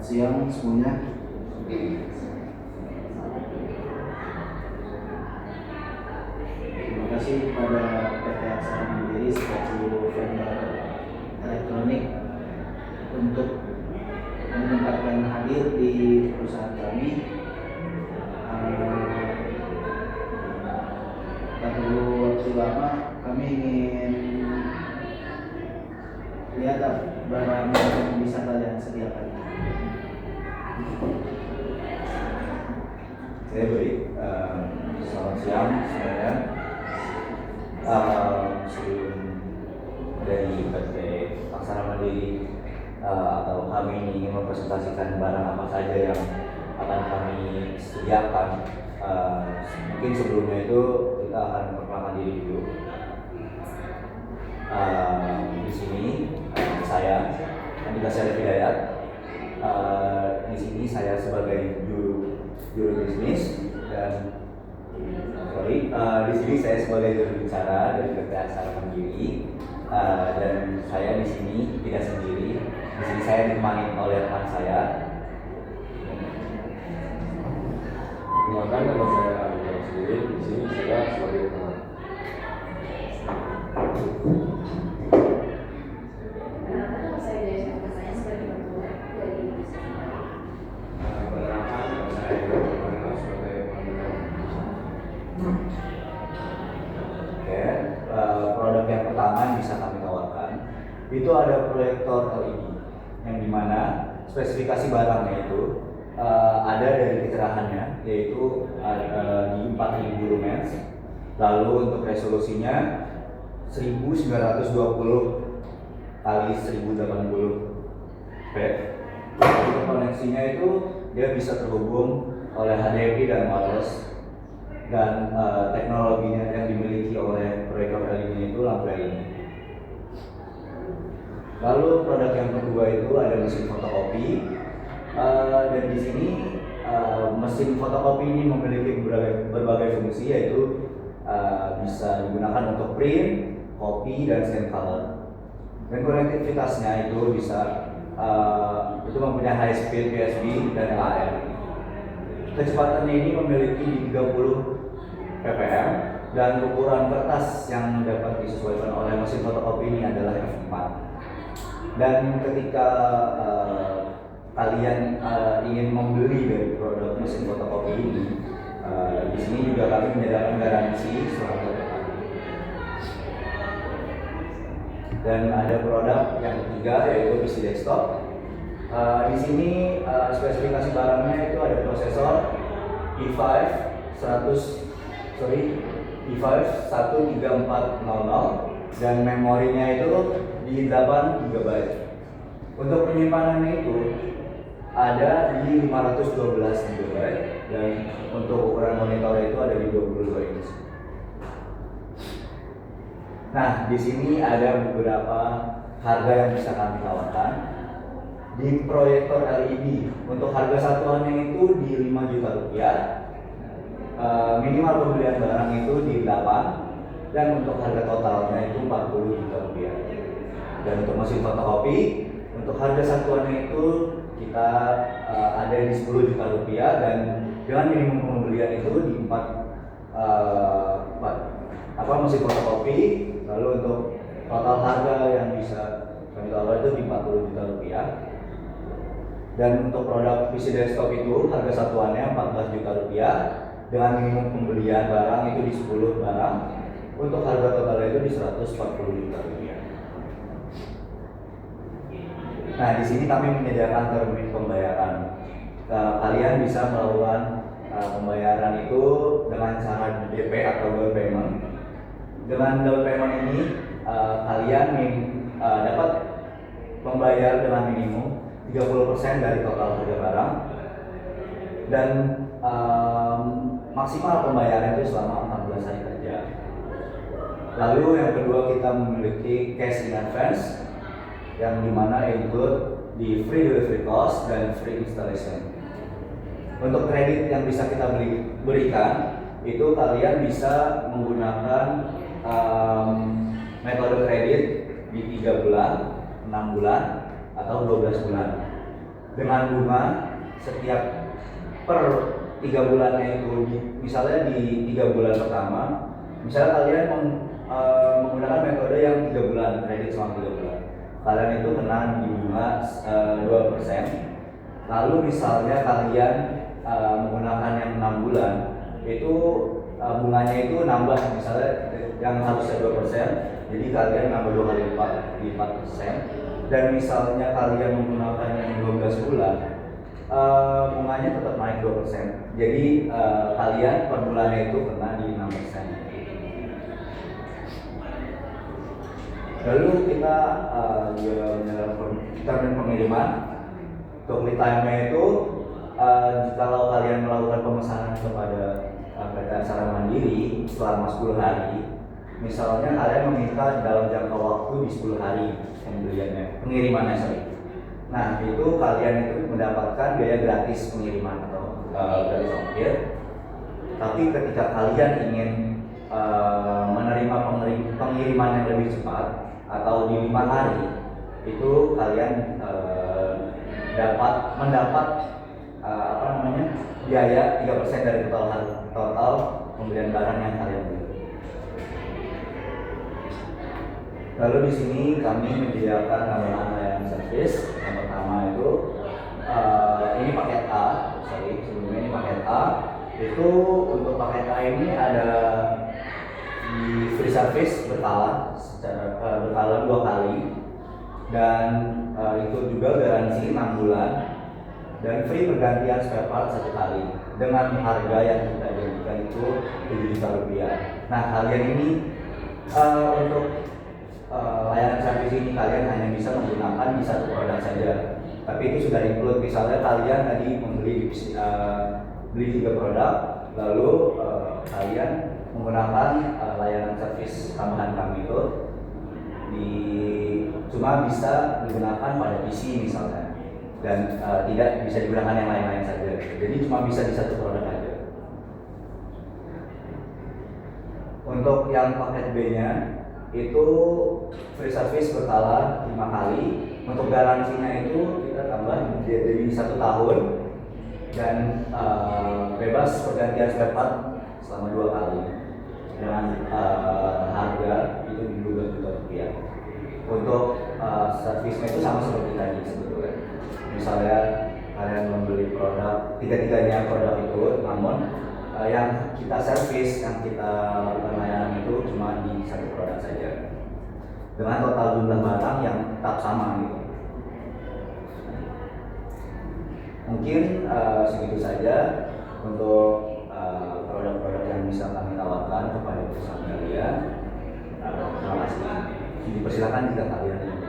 siang semuanya. Terima kasih kepada PT Aksara Mandiri selaku vendor elektronik untuk menyempatkan hadir di perusahaan kami. Tak perlu waktu lama, kami ingin lihat barang yang bisa kalian sediakan. Saya baik, selamat siang semuanya. Sebelum dari PT Aksara Mandiri atau kami ingin mempresentasikan barang apa saja yang akan kami sediakan, mungkin sebelumnya itu kita akan memperkenalkan diri dulu. Di sini saya Andika Syarif Hidayat. Di sini saya sebagai juru bisnis dan di sini saya sebagai juru bicara dari PT Aksara Mandiri. Dan saya di sini tidak sendiri. Di sini saya ditemani oleh rekan saya. Perkenalkan, nama saya Andika sendiri. Di sini saya sebagai teman. Produk yang pertama yang bisa kami tawarkan itu ada proyektor LED yang dimana spesifikasi barangnya itu ada dari kecerahannya, yaitu di 4000 lumens. Lalu untuk resolusinya 1920 kali 1080 p. Untuk koneksinya itu dia bisa terhubung oleh HDMI dan wireless. Dan teknologinya yang dimiliki oleh proyektor LED itu lampu LED. Lalu produk yang kedua itu ada mesin fotokopi. Dan di sini mesin fotokopi ini memiliki berbagai fungsi, yaitu bisa digunakan untuk print, copy, dan scan color. Dan konektivitasnya itu bisa itu mempunyai high speed USB dan LAN. Kecepatannya ini memiliki 30 ppm dan ukuran kertas yang dapat disesuaikan oleh mesin fotokopi ini adalah F4. Dan ketika kalian ingin membeli dari produk mesin fotokopi ini, di sini juga kami menyediakan garansi selama 1 tahun. Dan ada produk yang ketiga yaitu PC desktop. Di sini spesifikasi barangnya itu ada prosesor i5 13400 dan memorinya itu di 8 GB. Untuk penyimpanannya itu ada di 512 GB dan untuk ukuran monitor itu ada di 22 inch. Nah, di sini ada beberapa harga yang bisa kami tawarkan. Di proyektor LED untuk harga satuannya itu di 5 juta rupiah. Minimal pembelian barang itu di 8, dan untuk harga totalnya itu 40 juta rupiah. Dan untuk mesin fotokopi untuk harga satuannya itu kita ada di 10 juta rupiah, dan dengan minimum pembelian itu di 4 mesin fotokopi. Lalu untuk total harga yang bisa kami tawarkan itu di 40 juta rupiah. Dan untuk produk PC desktop itu harga satuannya 14 juta rupiah dengan minimum pembelian barang itu di 10 barang. Untuk harga totalnya itu di 140 juta rupiah. Nah, di sini kami menyediakan termin pembayaran. Kalian bisa melakukan pembayaran itu dengan cara DP atau down payment. Dengan down payment ini kalian dapat membayar dengan minimum 30% dari total harga barang, dan maksimal pembayaran itu selama 14 hari kerja. Lalu yang kedua, kita memiliki cash in advance yang dimana include di free delivery cost dan free installation. Untuk kredit yang bisa kita berikan itu kalian bisa menggunakan metode kredit di 3 bulan, 6 bulan, atau 12 bulan. dengan bunga setiap per 3 bulannya itu misalnya di 3 bulan pertama, misalnya kalian menggunakan metode yang 3 bulan, kredit selama 3 bulan, kalian itu kena di bunga 2%. Lalu misalnya kalian menggunakan yang 6 bulan, itu bunganya itu nambah, misalnya yang harusnya 2%, jadi kalian nambah 2 kali lipat di 4%. Dan misalnya kalian menggunakan yang 12 bulan, bunganya tetap naik 2%. Jadi kalian per bulannya itu kena di 6%. Lalu kita termin pengiriman. Untuk lead time-nya itu kalau kalian melakukan pemesanan kepada PT Aksara Mandiri selama 10 hari, misalnya kalian meminta dalam jangka waktu di 10 hari pengirimannya sorry. Nah itu kalian itu mendapatkan biaya gratis pengiriman atau gratis ongkir. Tapi ketika kalian ingin menerima pengiriman yang lebih cepat atau di 5 hari, itu kalian mendapat biaya 3% dari total pembelian barang yang kalian beli. Lalu di sini kami menyediakan tambahan layanan servis. Yang pertama itu ini paket A, sebelumnya ini paket A. Itu untuk paket A ini ada di free service berkala 2 kali, dan itu juga garansi 6 bulan dan free pergantian spare part 1 kali dengan harga yang kita janjikan itu 7 juta rupiah. Nah kalian ini untuk layanan servis ini kalian hanya bisa menggunakan di 1 produk saja, tapi itu sudah include. Misalnya kalian tadi beli 3 produk, lalu kalian menggunakan layanan servis tambahan kami itu cuma bisa digunakan pada PC misalnya, dan tidak bisa digunakan yang lain-lain saja. Jadi cuma bisa di 1 produk aja. Untuk yang paket B-nya itu free service berkala 5 kali. Untuk garansinya itu kita tambah jadi 1 tahun dan bebas pergantian spare part selama 2 kali dengan harga itu di 2 juta rupiah. Untuk servisnya itu sama seperti tadi sebetulnya. Misalnya kalian membeli produk, tiga-tiganya produk itu, namun yang kita servis, yang kita lakukan layanan itu cuma di 1 produk saja, dengan total jumlah barang yang tetap sama gitu. Mungkin segitu saja untuk produk-produk yang bisa kami tawarkan kepada perusahaan kalian. Terima kasih. Dipersilakan jika kalian ingin.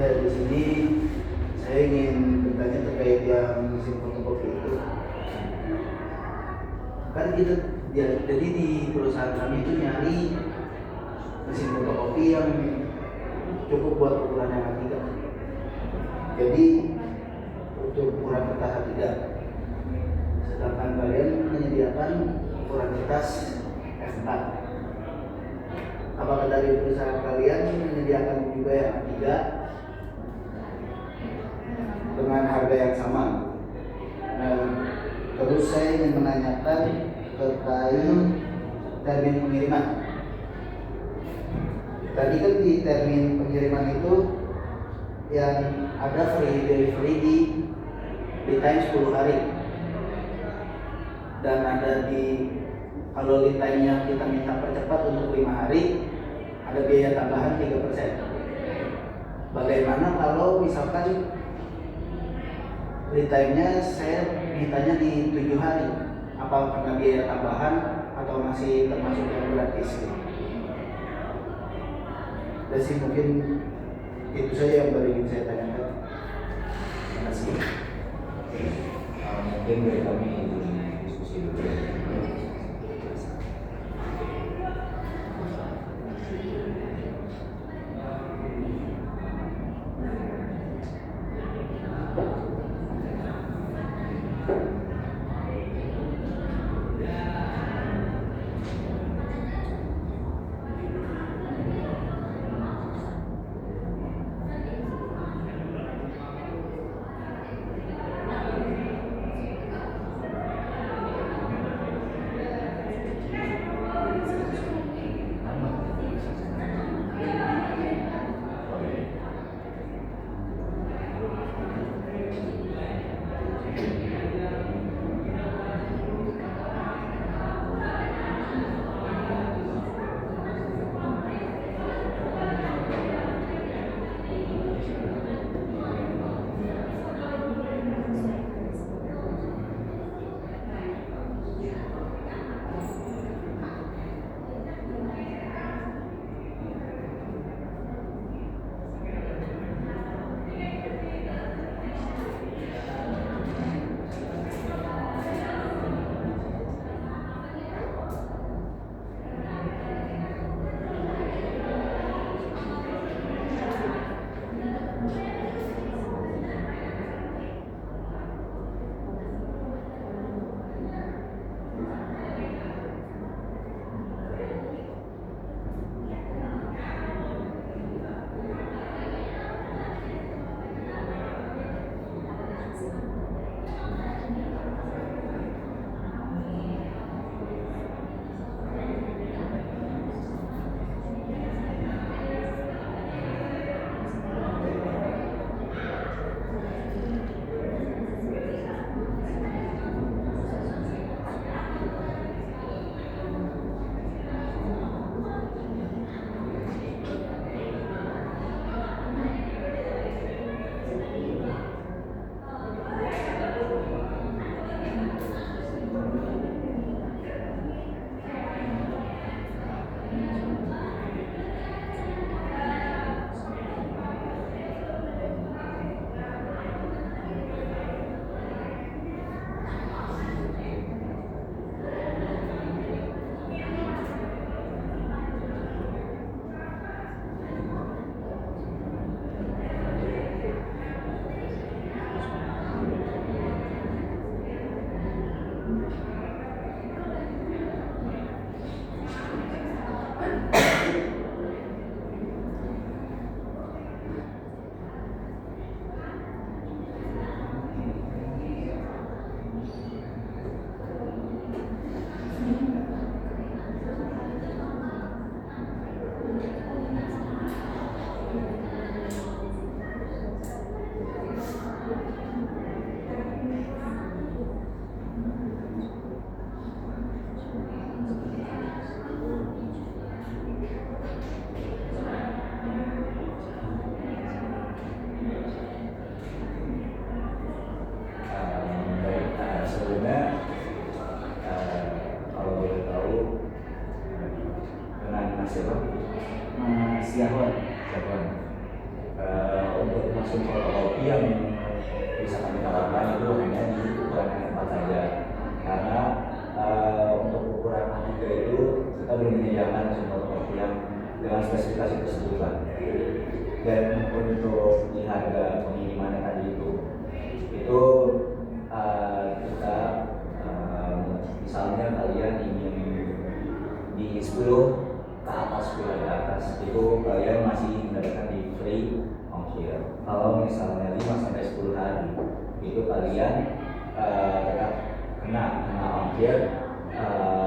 Ya, di sini saya ingin bertanya terkait yang mesin fotokopi itu. Kan kita jadi di perusahaan kami itu nyari mesin fotokopi yang cukup buat ukuran yang A3. Jadi untuk ukuran kertas A3. Sedangkan kalian menyediakan ukuran kertas F4. Apakah dari perusahaan kalian menyediakan juga yang A3 dengan harga yang sama? Nah, terus saya ingin menanyakan terkait termin pengiriman. Tadi kan di termin pengiriman itu yang ada free delivery di time 10 hari, dan ada di kalau lead time-nya kita minta percepat untuk 5 hari, ada biaya tambahan 3%. Bagaimana kalau misalkan lead time-nya saya mintanya di 7 hari? Apa karena biaya tambahan atau masih termasuk yang gratis? Jadi mungkin itu saja yang baru ingin saya tanyakan. Terima kasih. Mungkin dari kami diskusi dulu. Siapa? Untuk belum menyediakan mesin fotokopi yang dengan spesifikasi tersebut kan. Dan untuk di harga pengirimannya tadi itu kita misalnya kalian ingin di 10 ke atas, 10 ke atas itu kalian masih mendapatkan di free ongkir. Kalau misalnya 5 sampai 10 hari itu kalian tetap kena ongkir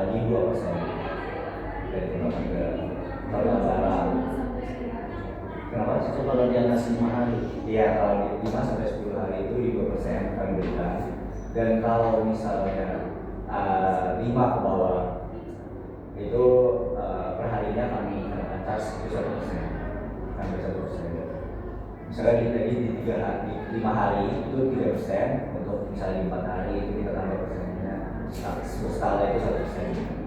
di 2% dari harga. Kalau barang kenapa? Itu kalau di atas 5 hari. Iya, kalau di 5 sampai 10 hari itu di 2% kami berikan. Dan kalau misalnya 5 ke bawah itu perharinya kami kenakan charge itu 1%, sampai 1%. Misalnya tadi di 5 hari itu 3%, untuk misalnya di 4 hari itu kita tambah persennya, skala itu 1%.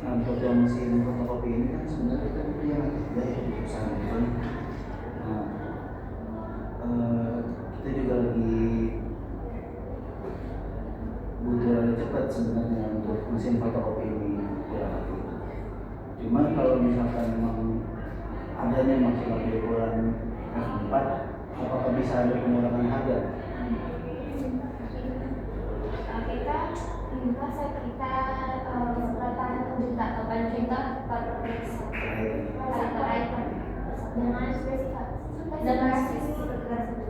Untuk yang mesin fotokopi ini kan sebenarnya kan itu yang ada ya di perusahaan itu. Nah, kita juga lagi butuh rada cepat sebenarnya untuk mesin fotokopi ini kurang. Cuman kalau misalkan memang adanya masalah di ukuran F4, apakah bisa ada pengurangan harga? Kita rata-rata juta atau 8 juta per satu item dengan spesifikasi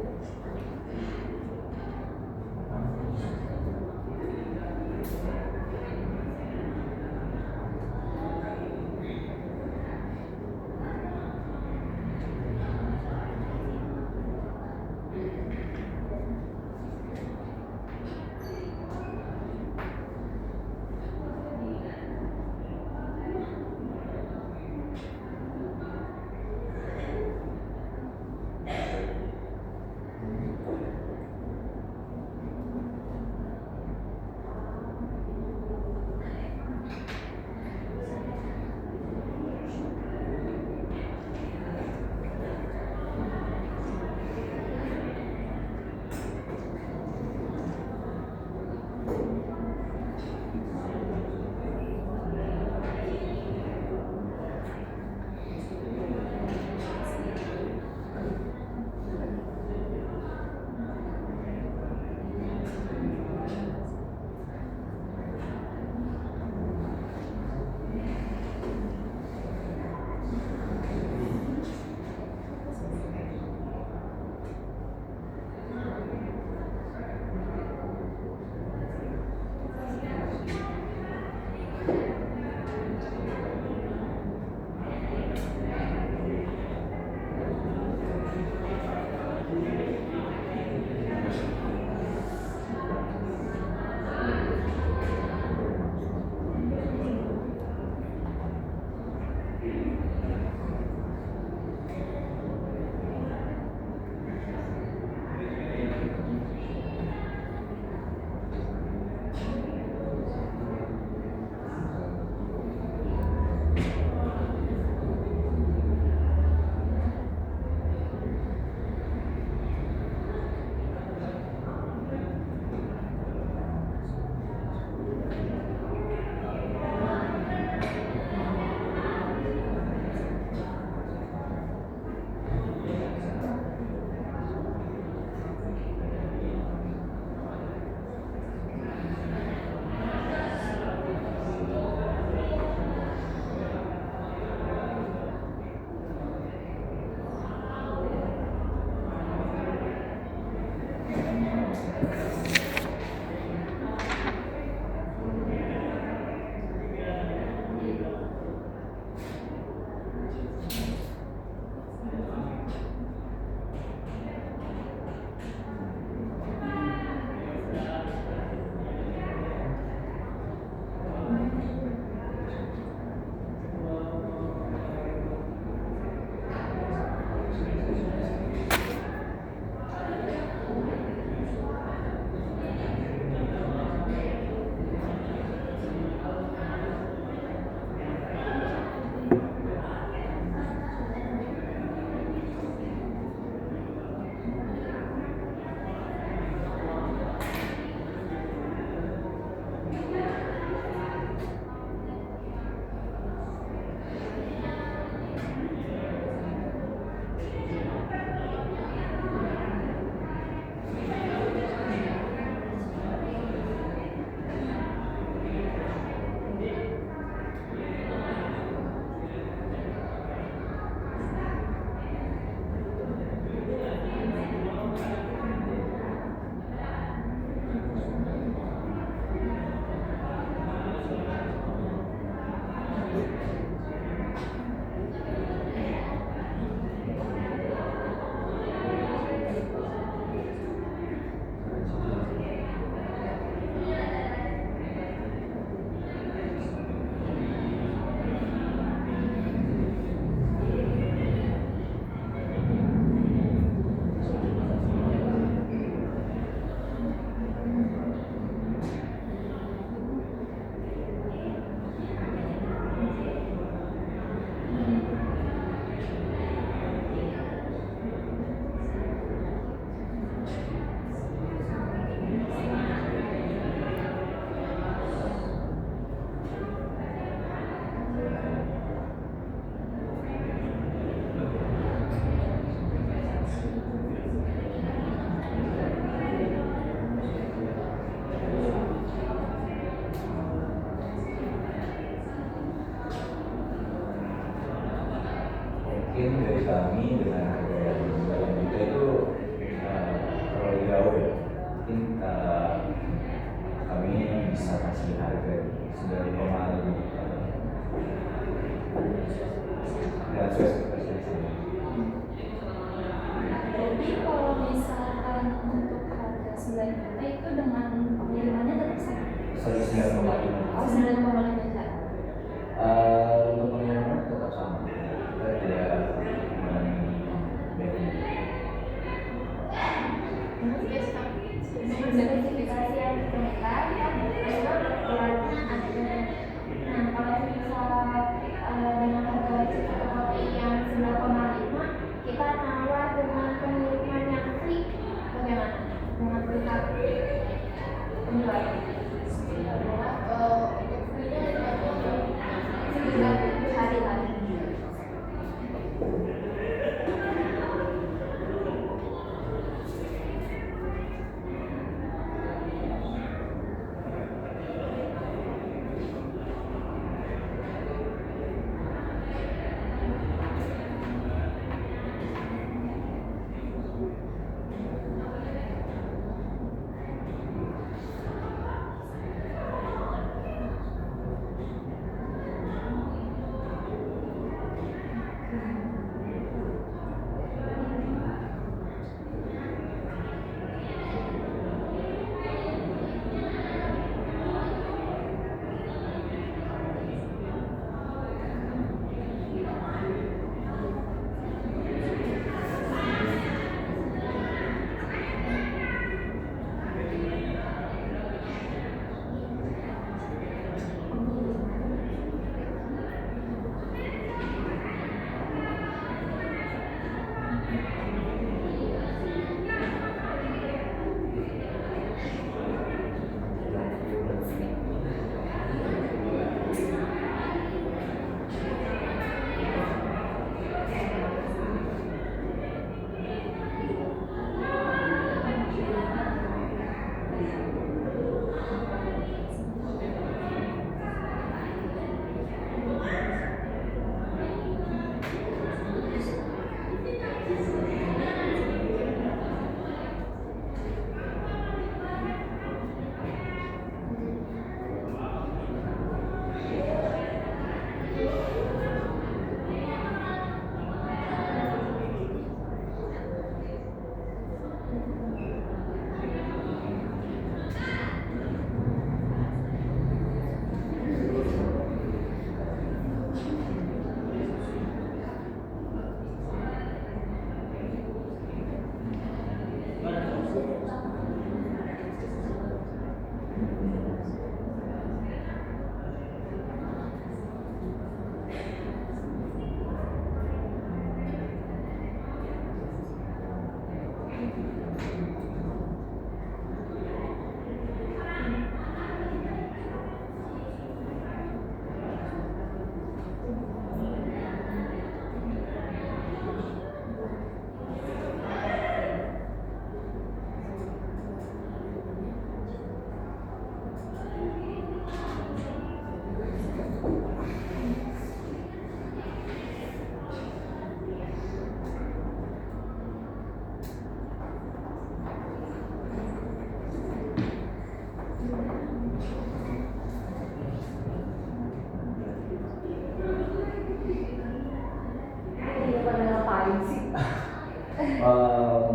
mungkin dari kami dengan harga yang 9 juta itu terlalu jauh ya. Mungkin kami bisa kasih harga 9,5 juta. Dan spesifikasi sama. Jadi kalau misalkan untuk harga 9 juta itu dengan pengirimannya tetap sama? 9,5. Oh, 9,5 juta. Untuk pengiriman tetap sama. Kita tidak mengurangi biaya. Spesifikasi yang ditemukan memang ukurannya ada. Nah, kalau misal dengan harga wajib fotokopi yang 9,5, kita nawar dengan pengiriman yang free, bagaimana? Dengan pihak penjual. Untuk free-nya itu 3 hari lagi.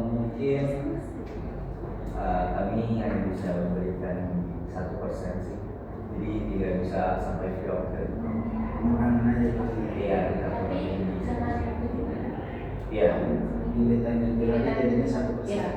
Mungkin kami hanya bisa memberikan 1% sih, jadi tidak bisa sampai free order. Makanan aja Pak. Iya, kita Tapi dengan iya. Di detailnya bilangnya jadinya 1%. Iya.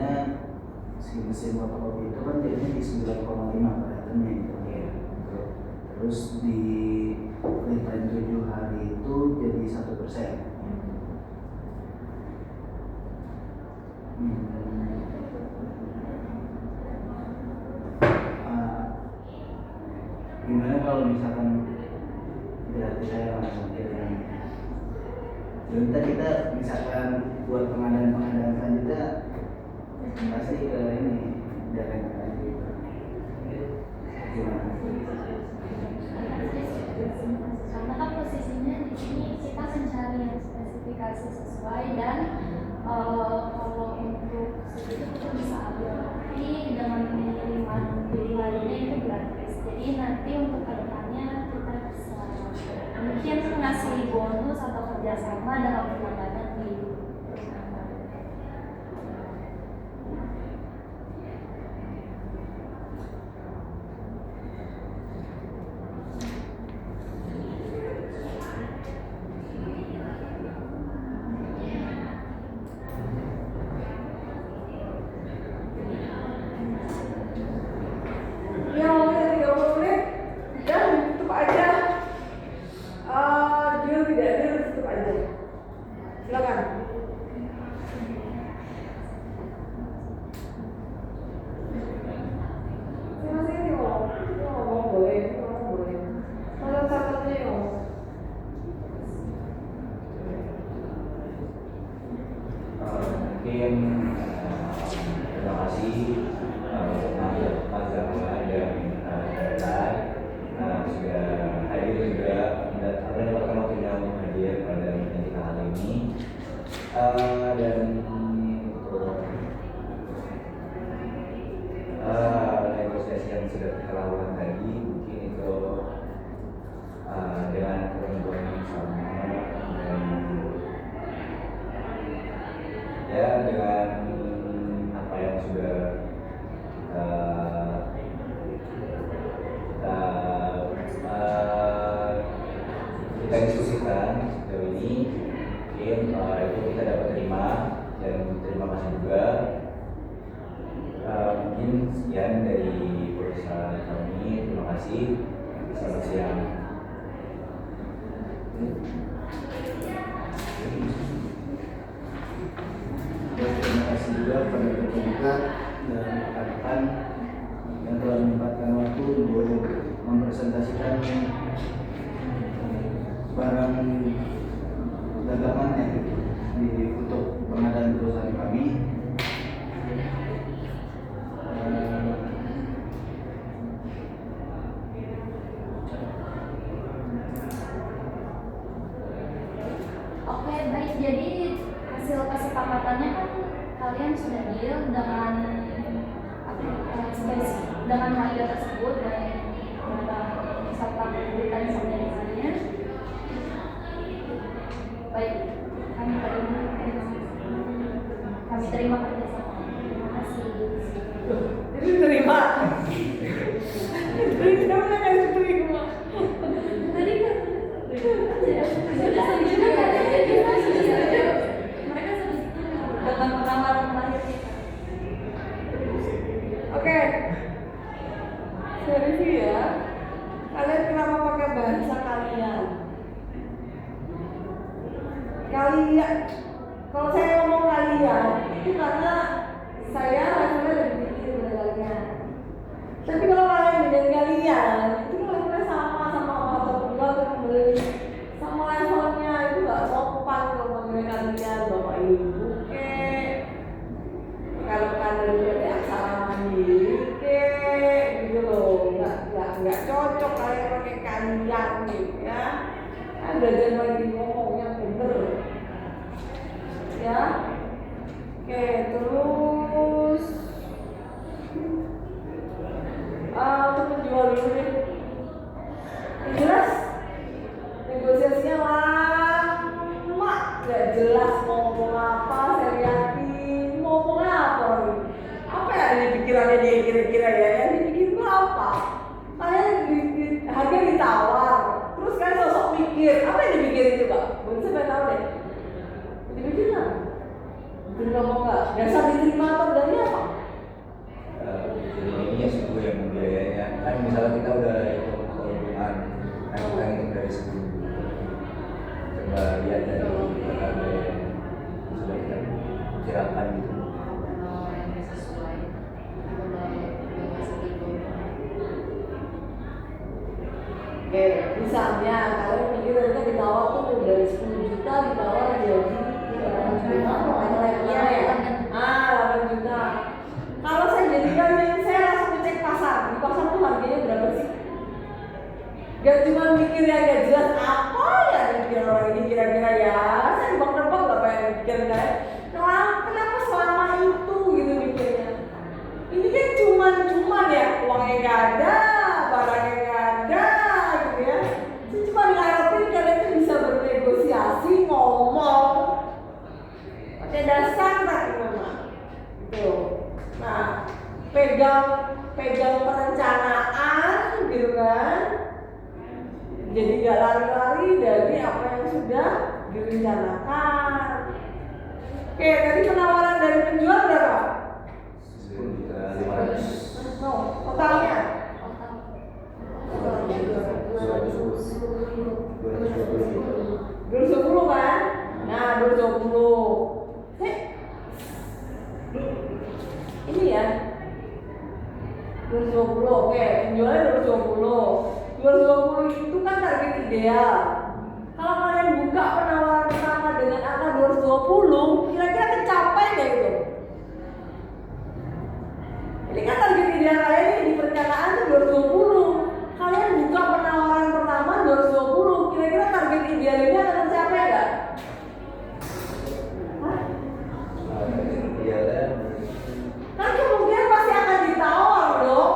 biasanya si mesin fotokopi itu kan jadinya di 9,5 per itemnya gitu. Terus di lead time 7 hari itu jadi 1%. Gimana kalau misalkan berarti saya langsung kirim. Jadi kita misalkan buat pengadaan selanjutnya pasti ke ini dari gitu. Gimana? Karena kan posisinya di sini kita mencari yang spesifikasi sesuai dan kalau untuk segitu kita bisa ambil, tapi dengan pengiriman harinya itu gratis. Jadi nanti untuk kedepannya kita bisa mungkin ngasih bonus atau kerjasama dalam penanganan di perusahaan. Mungkin terima kasih Mas Zama dan Kak sudah hadir juga mendapatkan waktunya untuk hadir pada meeting kita kali ini dan untuk negosiasi yang sudah kita lakukan tadi mungkin itu dengan ketentuan yang sama dan ya dengan apa yang sudah kita diskusikan sejauh ini, mungkin itu kita dapat terima dan terima kasih juga. Mungkin sekian dari perusahaan kami, terima kasih. Selamat siang. Terima kasih juga kepada pemerintah dan rekan-rekan yang telah menyempatkan waktu untuk mempresentasikan barang dagangannya untuk pengadaan perusahaan kami. Oke, baik. Jadi hasil kesepakatannya kan kalian sudah deal dengan dengan harga tersebut dan serta kebutuhan sanitasinya. Baik, kami terima kerjasama. Terima kasih. Jadi terima. Jadi kenapa nggak diterima? Tadi kan mereka dengan penamaran terakhir kita. Oke. Saya review ya. Kalian kenapa pakai bahasa kalian? Kalian. Kalau saya ngomong kalian, itu karena saya levelnya lebih tinggi daripada kalian. Tapi kalau kalian dengan kalian, itu levelnya sama atau berdua atau membeli sama levelnya itu nggak sopan kalau manggil kalian bapak ibu kalau kalian dari aksara mandiri gitu loh, nggak cocok kalian pakai kalian gitu ya. Kan belajar lagi ngomong yang bener ya. Oke, terus untuk menjual dulu deh. Yang jelas negosiasinya lama, nggak jelas mau ngomong apa. Saya yakin mau ngomong apa yang ada di pikirannya dia kira-kira ya. Yang dipikirin itu apa? Kalian harga ditawar, terus kalian sosok mikir apa yang dipikirin coba? Saya pengen tahu deh. Dipikirin apa? Bener ngomong nggak? Dasar diterima atau enggaknya misalnya kalian mikir harga ditawar tuh dari 10 juta ditawar jadi 8 juta atau ya? 8 juta. Kalau saya jadi kalian, saya langsung cek pasar. Di pasar tuh harganya berapa sih? Gak cuma mikir yang gak jelas apa ya mikir orang ini kira-kira ya. Saya nebak-nebak gak pengen mikir kan. Kenapa selama itu gitu mikirnya? Ini kan cuman ya, uangnya gak ada, barangnya gak ada gitu ya. Saya cuma diharapin kalian tuh bisa bernegosiasi, ngomong pakai dasar tadi memang gitu. Nah, pegang perencanaan gitu kan. Jadi gak lari-lari dari apa yang sudah direncanakan. Oke, tadi penawaran dari penjual berapa? 10.500.000. Totalnya? 220 kan? Nah, 220. Ini ya 220, oke, penjualnya 220 itu kan target ideal. Kalau kalian buka penawaran pertama dengan angka 220, kira-kira tercapai nggak itu? Ini kan target ideal kalian ini di perencanaan tuh 220. Kalian buka penawaran pertama 220, kira-kira target ideal ini akan tercapai nggak? Kan kemungkinan pasti akan ditawar dong.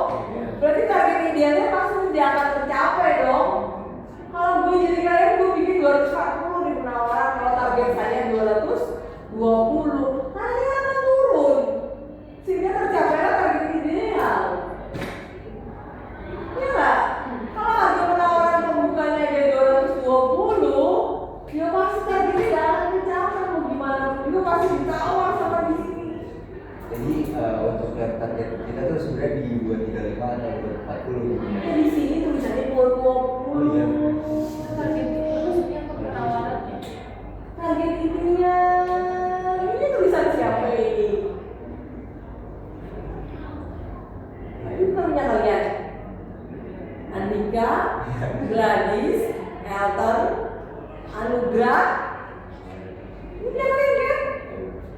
Berarti target idealnya pasti tidak akan tercapai dong. Kalau gue jadi kalian, gue bikin 240 di penawaran. Kalau target saya 220, kalian akan turun sehingga tercapailah target ideal. Ya nggak? Kalau harga penawaran pembukanya jadi 220, ya pasti targetnya nggak akan tercapai. Mau gimana juga pasti ditawar sama di sini. Jadi untuk target kita tuh sebenarnya di 235 atau 240 gitu. Di sini tulisannya 220. Oh iya. Target itu maksudnya untuk penawarannya. Target intinya ini tulisan siapa ini? Nah, itu namanya kalian. Andika, Gladys, Elton, Anugrah. Ini kalian kan?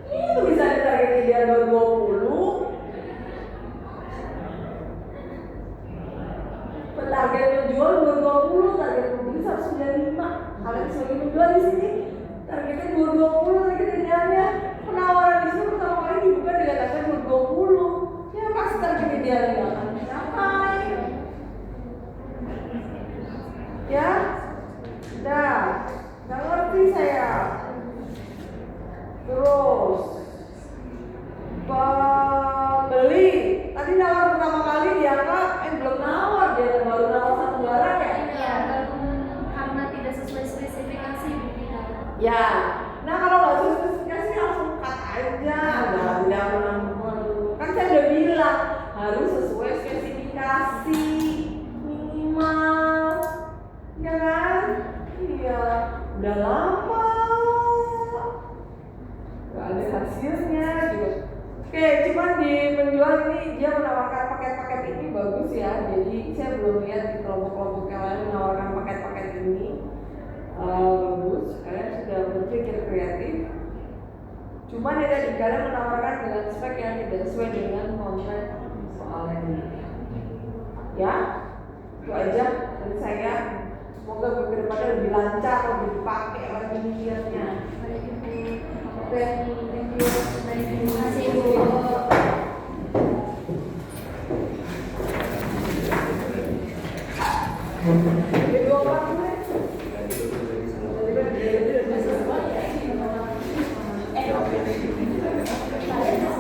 Ini tulisannya target ideal 220. Target penjual 220, target pembeli 195. Kalian sebagai penjual di sini targetnya 220, target idealnya penawaran di sini pertama kali dibuka dengan target 220. Ya pasti target idealnya nggak akan dicapai. Ya, dah, nggak ngerti saya. Terus pembeli tadi nawar pertama kali dianggap belum nawar, dia baru nawar satu barang ya? Iya, karena tidak sesuai spesifikasi begitu. Ya, nah kalau nggak sesuai spesifikasi langsung cut aja, nggak menang. Kan saya udah bilang harus sesuai spesifikasi minimal, ya kan? Iya, udah lama nggak ada hasilnya gitu. Oke, cuman di penjual ini dia menawarkan paket-paket ini bagus ya. Jadi saya belum lihat di kelompok-kelompok yang lain menawarkan paket-paket ini bagus. Kalian sudah berpikir kreatif. Cuman ya tadi kalian menawarkan dengan spek yang tidak sesuai dengan kontrak soal ini. Ya, itu aja dari saya. Semoga ke depannya lebih lancar, lebih dipakai lagi mikirnya. Oke, thank you. Terima kasih Bu. Jadi 24 gue. Jadi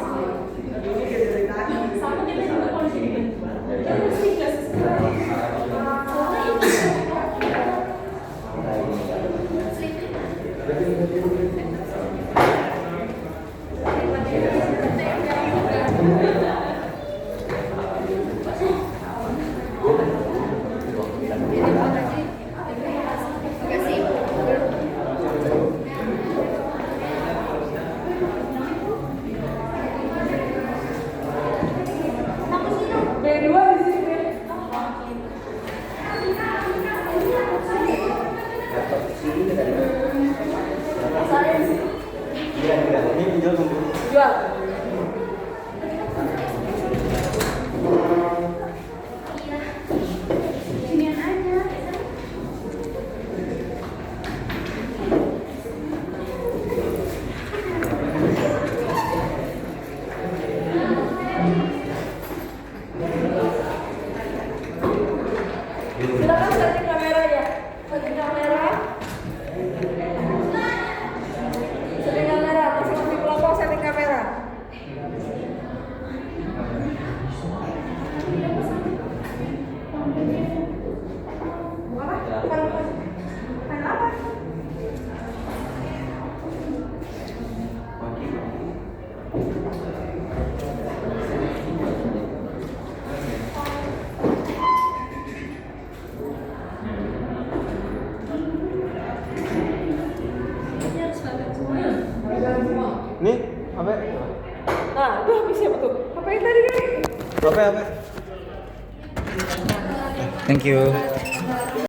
Aduh, apa siapa tuh? Apa yang tadi kali? Apa? Thank you.